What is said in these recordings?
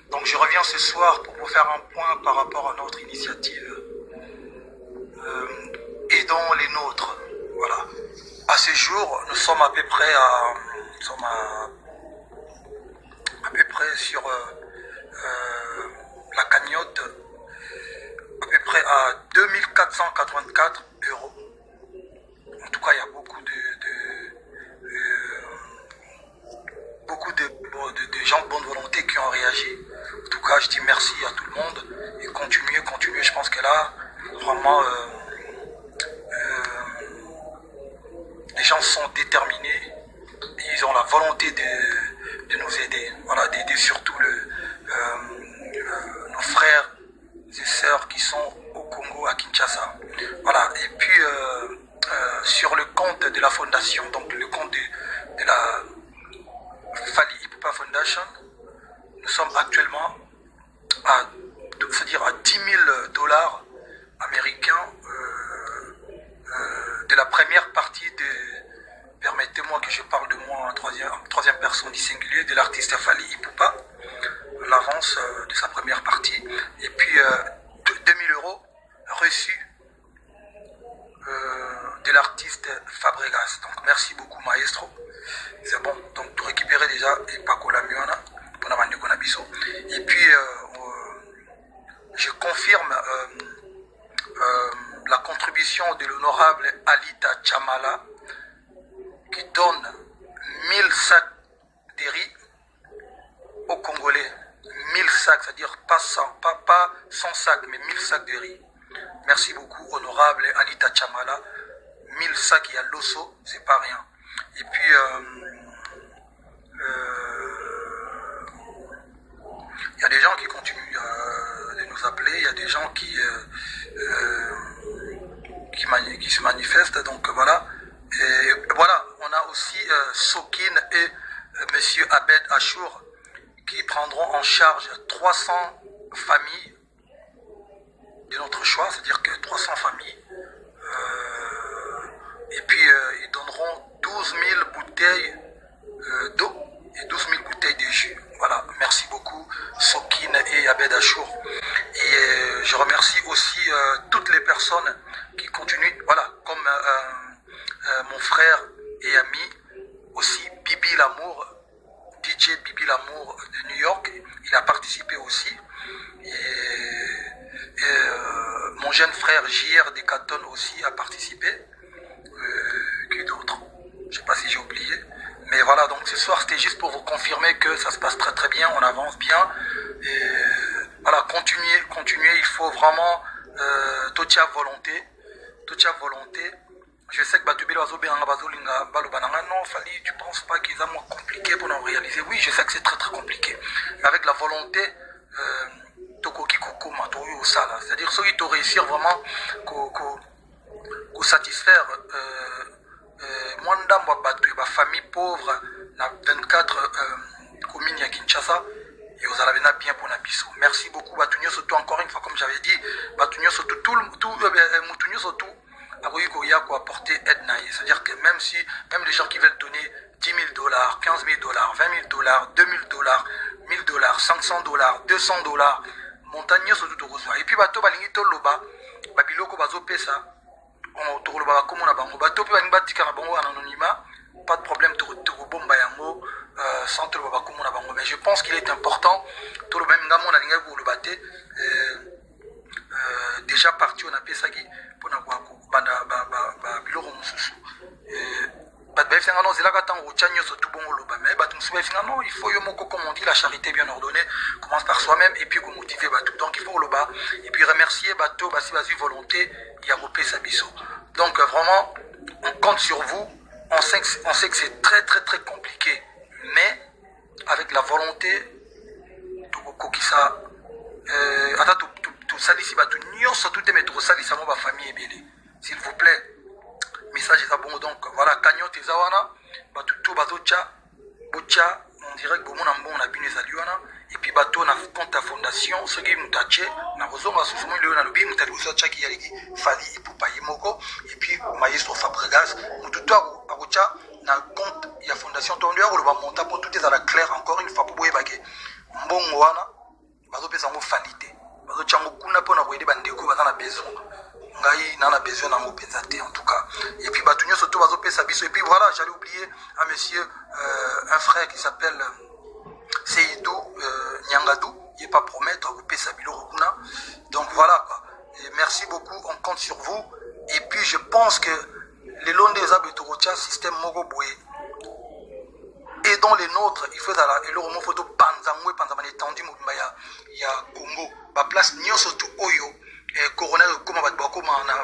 Donc je reviens ce soir pour vous faire un point par rapport à notre initiative. Aidons les nôtres. Voilà. À ce jour, nous sommes à peu près sur la cagnotte, à peu près à 2484 euros. En tout cas, il y a beaucoup de gens de bonne volonté qui ont réagi. En tout cas, je dis merci à tout le monde et continuez. Je pense que là, vraiment, les gens sont déterminés. Ils ont la volonté de nous aider. Voilà, d'aider surtout nos frères et sœurs qui sont au Congo, à Kinshasa. Voilà, et puis sur le compte de la fondation, donc le compte de la Fally Ipupa Foundation, nous sommes actuellement à 10 000 dollars américains de la première partie permettez-moi que je parle de moi en troisième personne du singulier, de l'artiste Fally Ipupa, l'avance de sa première partie, et puis 2000 euros reçus de l'artiste Fabregas. Donc merci beaucoup maestro. C'est bon, donc tout récupérer déjà et pas qu'on la miona pour la manière qu'on a biso. Et puis je confirme la contribution de l'honorable Alita Chamala qui donne 1000 sacs de riz aux Congolais. 1000 sacs, c'est-à-dire pas 100 sacs, mais 1000 sacs de riz. Merci beaucoup, honorable Alita Chamala. 1000 sacs, il y a l'osso, c'est pas rien. Et puis, il y a des gens qui continuent de nous appeler, il y a des gens qui se manifestent, donc voilà. Et voilà, on a aussi Sokin et Monsieur Abed Achour qui prendront en charge 300 familles de notre choix, c'est-à-dire que 300 familles. Et puis ils donneront 12 000 bouteilles d'eau et 12 000 bouteilles de jus. Voilà, merci beaucoup Sokin et Abed Achour. Et je remercie aussi toutes les personnes qui continuent, voilà, comme mon frère et ami, aussi Bibi Lamour, DJ Bibi Lamour de New York, il a participé aussi. Et mon jeune frère JR Decaton aussi a participé. Qui d'autre? Je ne sais pas si j'ai oublié. Mais voilà, donc ce soir c'était juste pour vous confirmer que ça se passe très très bien, on avance bien. Et voilà, continuez, il faut vraiment toute volonté. Je sais que non, Fally, tu ne penses pas qu'ils sont moins compliqués pour nous réaliser? Oui, je sais que c'est très très compliqué. Mais avec la volonté, c'est-à-dire ceux qui te réussir vraiment à satisfaire moi ma famille pauvre dans 24 communes à Kinshasa et aux Alavena bien pour Nabiso. Merci beaucoup Batunyo surtout encore une fois comme j'avais dit Batunyo surtout Moutunyo surtout à apporter aide. C'est-à-dire que même les gens qui veulent donner 10 000 dollars, 15 000 dollars, 20 000 dollars, 2 000 dollars, 1000 dollars, 500 dollars, 200 dollars, montagneux surtout de reçoit. Et puis bateau balingi toloba, babiloko bazo pesa, on toloba comme on a bango, bateau puis balingi batika na bango en anonymat, pas de problème to bomba yango sans toloba comme on a bango. Mais je pense qu'il est important, toloba même ngamo na linga pour le baté, déjà parti on a pesa qui pour na kwa banda biloko mususu. Il faut comme on dit, la charité bien ordonnée commence par soi-même et puis motiver donc il faut le bas et puis remercier bateau basi volonté il y a repé sabiso. Donc vraiment on compte sur vous, on sait que c'est très très très compliqué mais avec la volonté de ça tout ça ici bateau nyonso tout est tout ça ça ma famille est bien s'il vous plaît. Message est bon donc voilà cagnotte ezawana batutu bazocha bocha on dirait que mon ambon na bine saliwana et puis bateau na compte fondation ce qui mutache na kozonga susumu le na lobi mutalusa chaki yaliki Fally Ipupa yemoko et puis maestro Fabregas mututu akocha na compte ya fondation tondio ko ba monta pour tout est à la claire encore une fois pour boyebake mbongo wana bazopesa yango falite bazotia yango kuna mpona koyede bandeko baza na besoin ngai na besoin nango mpenza te en tout cas et puis bato nyonso to bazopesa biso et puis voilà j'allais oublier un monsieur un frère qui s'appelle Seydou Nyangadou il n'est pas promettre kopesa biloko kuna donc voilà quoi et merci beaucoup on compte sur vous et puis je pense que les longs des abetorocha système moko boye et dans les nôtres il faut et le roman photo panzangwe panzamane étendu mobimba ya Congo ba place nyonso tu oyo corona comme bato bakoma na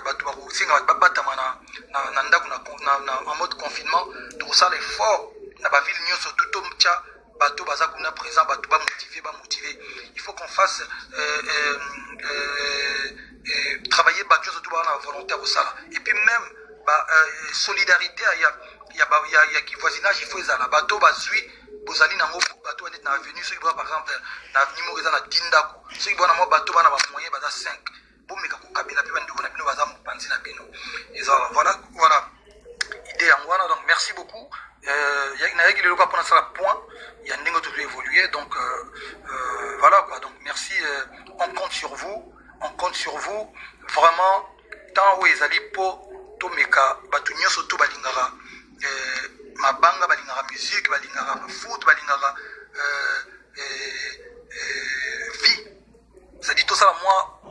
bato bakosinga babatama na ndako na en mode confinement tout ça l'effort na ba ville nyonso tout omcha bato baza kuna présent bato ba motiver il faut qu'on fasse travailler bato surtout na volontaire au sala et puis même solidarité il y a qui voisinage il faut ezala bato bazui bozali nango bato net na avenue ceux qui par exemple na avenue mo na tindako ceux qui bona mo bato bana ba moyen baza 5 bomeka ko kabila pe bandiko na bino baza mopanzi na bino et voilà idée en voilà donc merci beaucoup na yaki le pas ça point il y a ndingo tout évoluer donc voilà quoi donc merci on compte sur vous vraiment tant où ezali po to meka bato nyonso to balingara mabanga balingara musique balingara foot balingara vie ça dit tout ça moi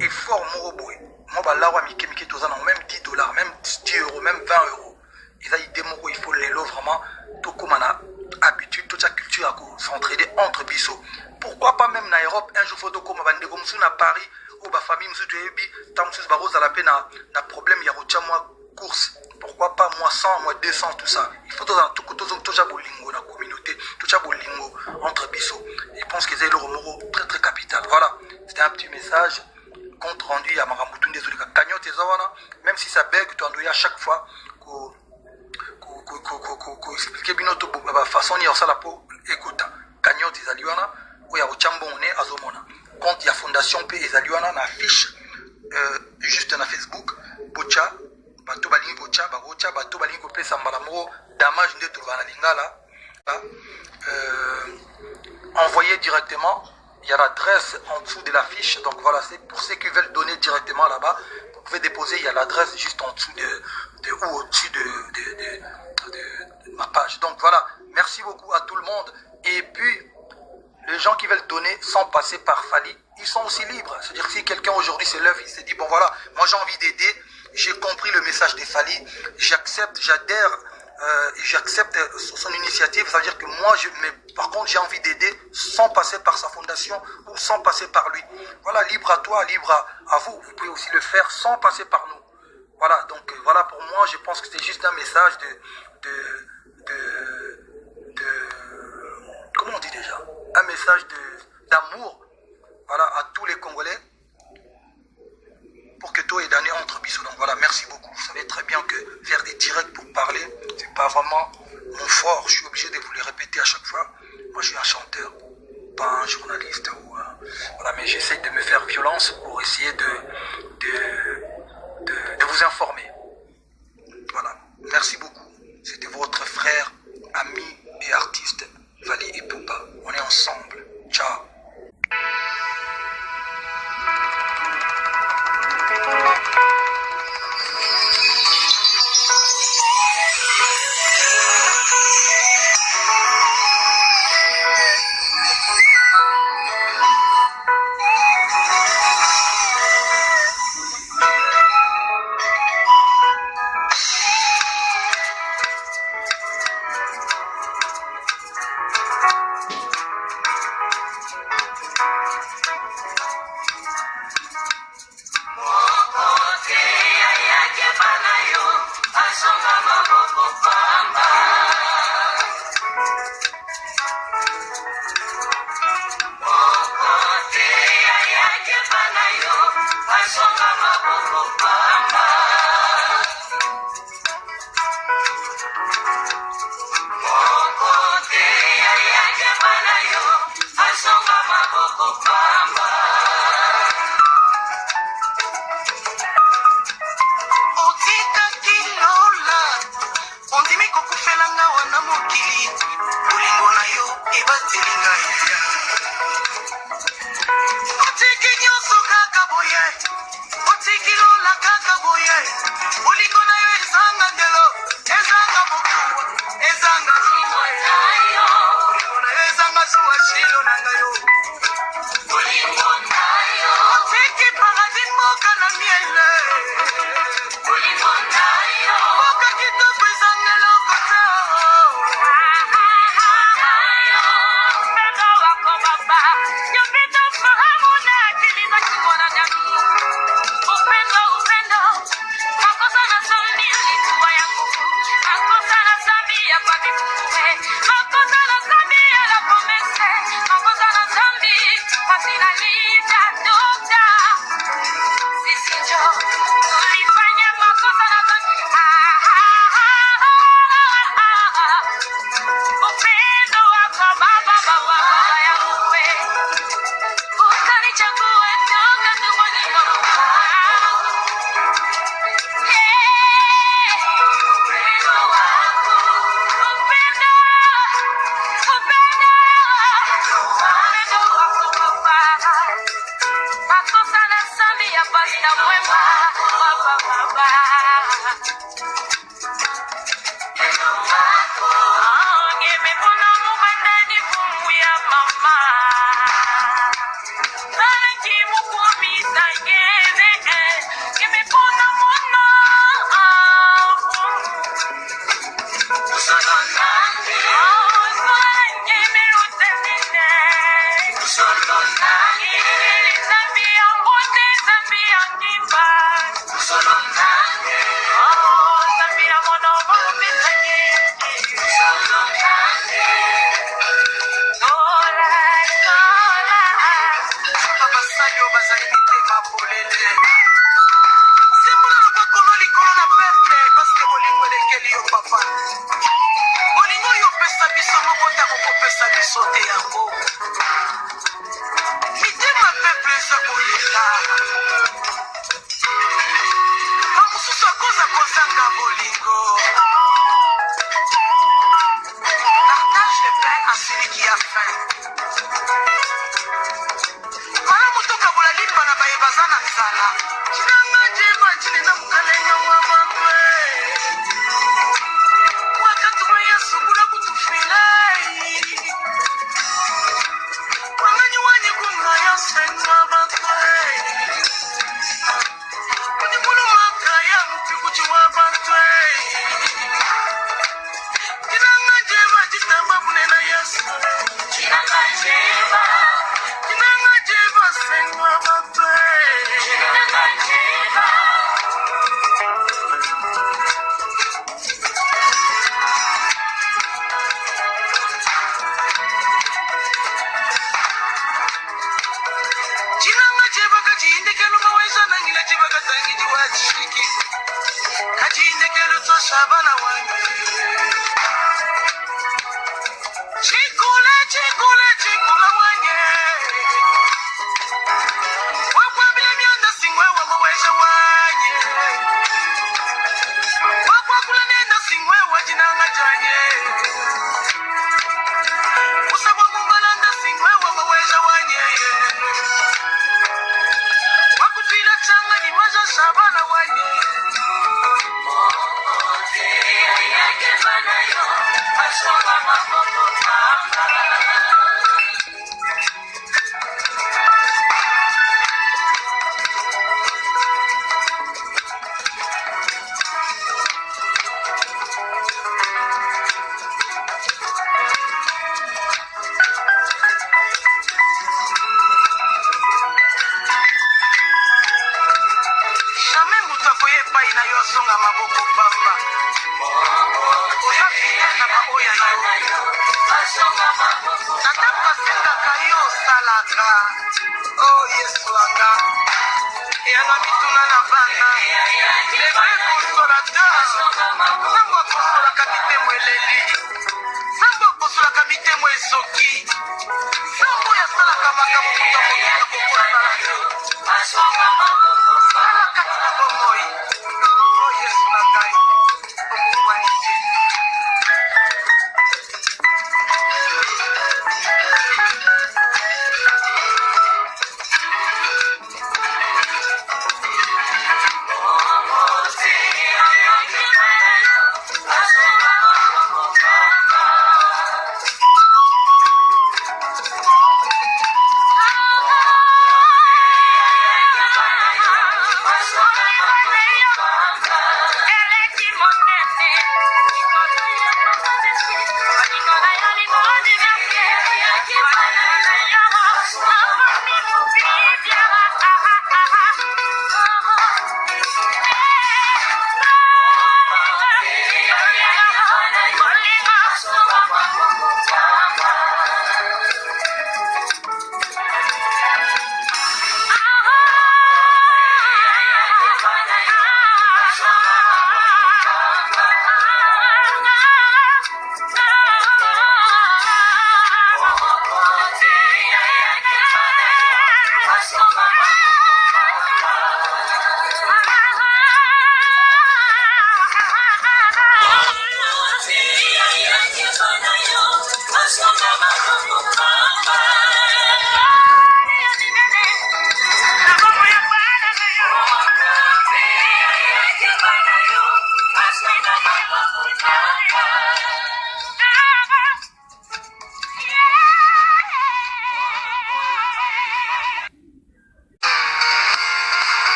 effort moko boy moi balawa mike tout ça non même $10 même 10 euros même 20 euros ils a idée moko il faut les lots vraiment tout comme on a habitude toute sa culture à s'entraider entre biso pourquoi pas même na Europe un jour photo comme bande comme ça na Paris ou ba famille monsieur Ebi tant monsieur ba rose à la peine na problème ya rocha moi course pourquoi pas moi 100 moi 200 tout ça il faut tout ça bolingo la communauté tout ça bolingo entre biso je pense que c'est le mot très très capital voilà c'était un petit message compte rendu à Maramoutoun désolé cagnotte et zawana même si ça bègue tu endoyer à chaque fois ko expliquer binoto ba façon ni ça la po écoute cagnotte et zaliwana ou ya ochambone azomona compte ya fondation pe ezaliwana na affiche juste na Facebook bocha bato balingi bocha bato balingi kopesa mbala moko damage nde to bana lingala envoyer directement il y a l'adresse en dessous de l'affiche donc voilà c'est pour ceux qui veulent donner directement là-bas vous pouvez déposer il y a l'adresse juste en dessous de ou au-dessus de ma page donc voilà merci beaucoup à tout le monde et puis les gens qui veulent donner sans passer par Fali ils sont aussi libres c'est-à-dire que si quelqu'un aujourd'hui se lève il se dit bon voilà moi j'ai envie d'aider j'ai compris le message de Fali j'accepte j'adhère j'accepte son initiative ça veut dire que moi mais par contre j'ai envie d'aider sans passer par sa fondation ou sans passer par lui voilà libre à toi libre à vous vous pouvez aussi le faire sans passer par nous voilà donc voilà pour moi je pense que c'est juste un message comment on dit déjà un message d'amour voilà à tous les Congolais pour que tout est donné entre bisous. Donc voilà, merci beaucoup. Vous savez très bien que faire des directs pour parler, c'est pas vraiment mon fort. Je suis obligé de vous les répéter à chaque fois. Moi, je suis un chanteur, pas un journaliste. Voilà, mais j'essaie de me faire violence pour essayer de vous informer. Voilà, merci beaucoup. C'était votre frère, ami et artiste, Fali Ipupa. On est ensemble. Ciao. Ondimi kokufela nga wana mokili, bolingo na yo ebatelinga ya.